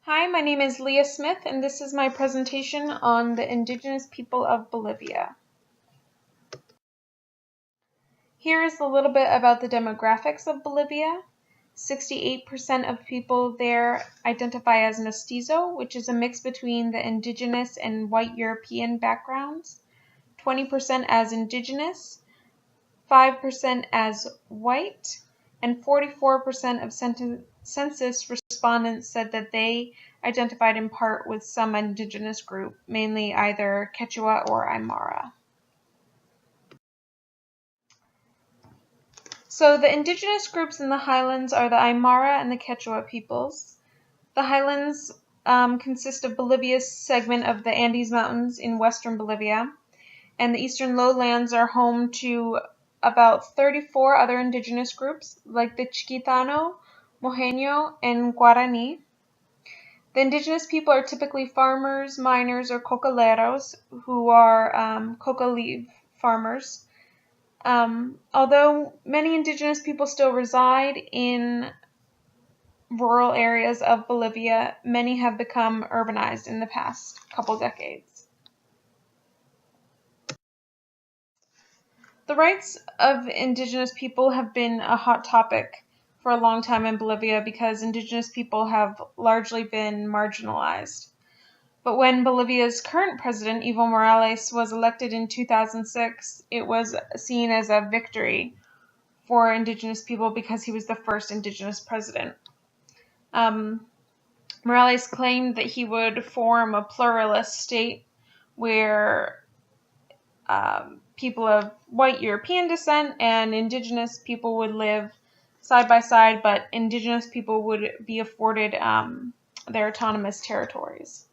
Hi, my name is Leah Smith, and this is my presentation on the Indigenous People of Bolivia. Here is a little bit about the demographics of Bolivia. 68% of people there identify as mestizo, which is a mix between the indigenous and white European backgrounds, 20% as indigenous, 5% as white, and 44% of census respondents said that they identified in part with some indigenous group, mainly either Quechua or Aymara. So the indigenous groups in the highlands are the Aymara and the Quechua peoples. The highlands consist of Bolivia's segment of the Andes Mountains in western Bolivia, and the eastern lowlands are home to about 34 other indigenous groups, like the Chiquitano, Mojeño, and Guarani. The indigenous people are typically farmers, miners, or cocaleros, who are coca leaf farmers. Although many indigenous people still reside in rural areas of Bolivia, many have become urbanized in the past couple decades. The rights of indigenous people have been a hot topic for a long time in Bolivia because indigenous people have largely been marginalized. But when Bolivia's current president, Evo Morales, was elected in 2006, it was seen as a victory for indigenous people because he was the first indigenous president. Morales claimed that he would form a pluralist state where people of white European descent and indigenous people would live side by side, but indigenous people would be afforded their autonomous territories.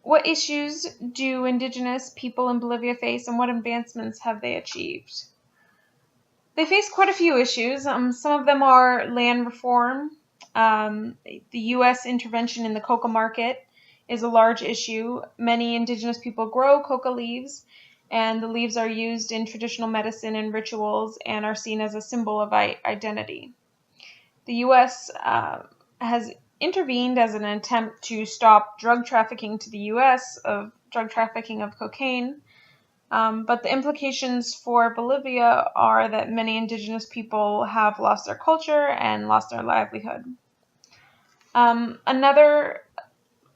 What issues do indigenous people in Bolivia face, and what advancements have they achieved? They face quite a few issues. Some of them are land reform. The U.S. intervention in the coca market is a large issue. Many indigenous people grow coca leaves, and the leaves are used in traditional medicine and rituals and are seen as a symbol of identity. The U.S. Has intervened as an attempt to stop drug trafficking to the U.S. of drug trafficking of cocaine. But the implications for Bolivia are that many indigenous people have lost their culture and lost their livelihood. Another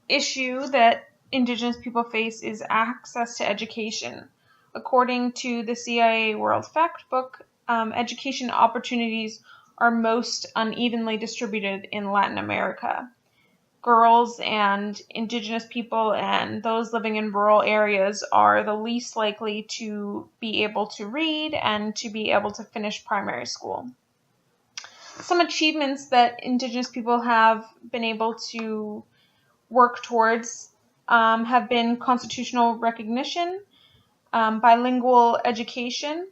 issue that indigenous people face is access to education. According to the CIA World Factbook, education opportunities are most unevenly distributed in Latin America. Girls and indigenous people and those living in rural areas are the least likely to be able to read and to be able to finish primary school. Some achievements that indigenous people have been able to work towards have been constitutional recognition, bilingual education.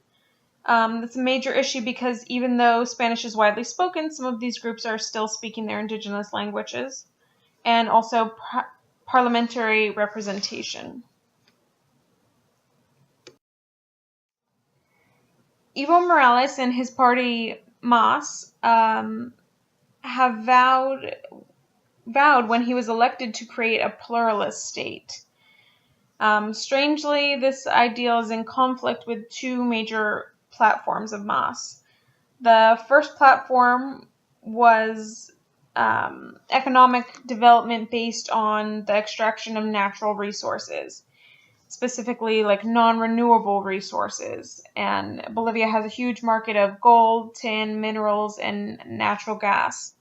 That's a major issue because even though Spanish is widely spoken, some of these groups are still speaking their indigenous languages, and also parliamentary representation. Evo Morales and his party MAS have vowed when he was elected to create a pluralist state. Strangely, this ideal is in conflict with two major platforms of MAS. The first platform was economic development based on the extraction of natural resources, specifically like non-renewable resources. And Bolivia has a huge market of gold, tin, minerals, and natural gas.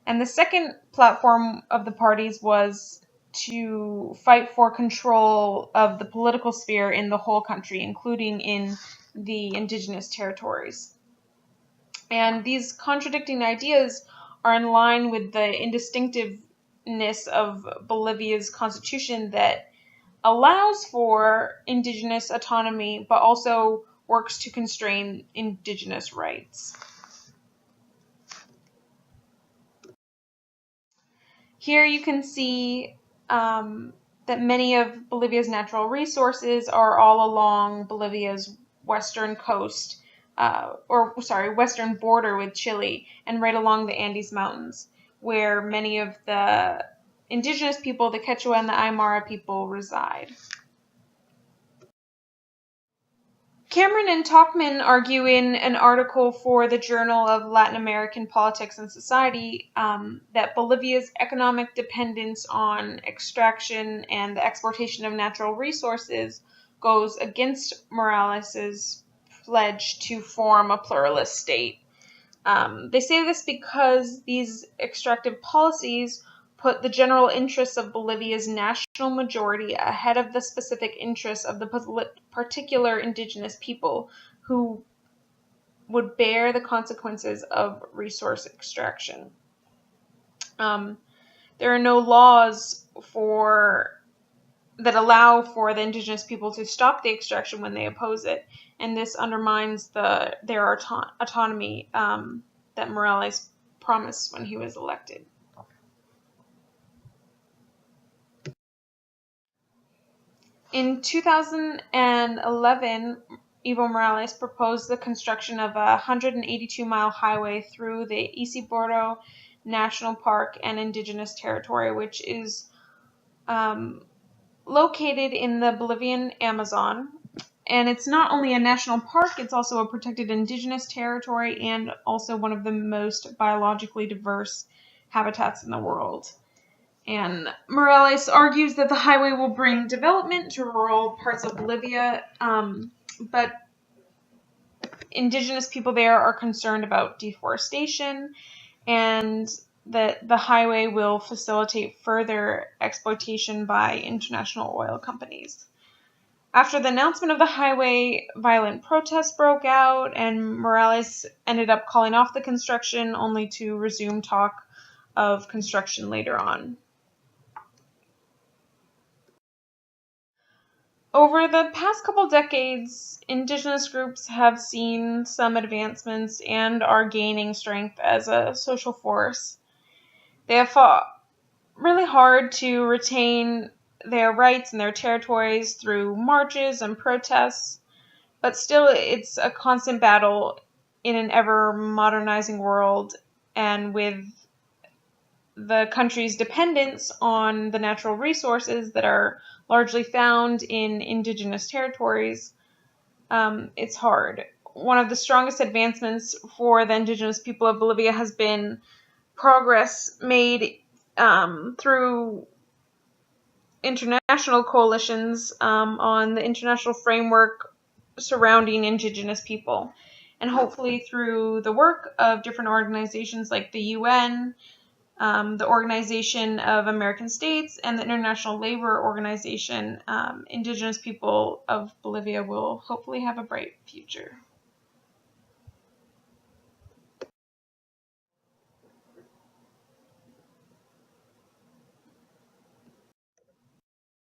And the second platform of the parties was to fight for control of the political sphere in the whole country, including in the indigenous territories. And these contradicting ideas are in line with the indistinctiveness of Bolivia's constitution that allows for indigenous autonomy, but also works to constrain indigenous rights. Here you can see that many of Bolivia's natural resources are all along Bolivia's western coast, western border with Chile and right along the Andes Mountains, where many of the indigenous people, the Quechua and the Aymara people, reside. Cameron and Tachman argue in an article for the Journal of Latin American Politics and Society that Bolivia's economic dependence on extraction and the exportation of natural resources goes against Morales's pledge to form a pluralist state. They say this because these extractive policies put the general interests of Bolivia's national majority ahead of the specific interests of the particular indigenous people who would bear the consequences of resource extraction. There are no laws that allow for the indigenous people to stop the extraction when they oppose it, and this undermines their autonomy that Morales promised when he was elected. In 2011, Evo Morales proposed the construction of a 182-mile highway through the Isiboro National Park and Indigenous Territory, which is located in the Bolivian Amazon. And it's not only a national park, it's also a protected indigenous territory and also one of the most biologically diverse habitats in the world. And Morales argues that the highway will bring development to rural parts of Bolivia, but indigenous people there are concerned about deforestation and that the highway will facilitate further exploitation by international oil companies. After the announcement of the highway, violent protests broke out, and Morales ended up calling off the construction only to resume talk of construction later on. Over the past couple decades, indigenous groups have seen some advancements and are gaining strength as a social force. They have fought really hard to retain their rights and their territories through marches and protests, but still it's a constant battle in an ever-modernizing world, and with the country's dependence on the natural resources that are largely found in indigenous territories, it's hard. One of the strongest advancements for the indigenous people of Bolivia has been progress made through international coalitions on the international framework surrounding indigenous people. And hopefully through the work of different organizations like the UN, the Organization of American States, and the International Labor Organization, indigenous people of Bolivia will hopefully have a bright future.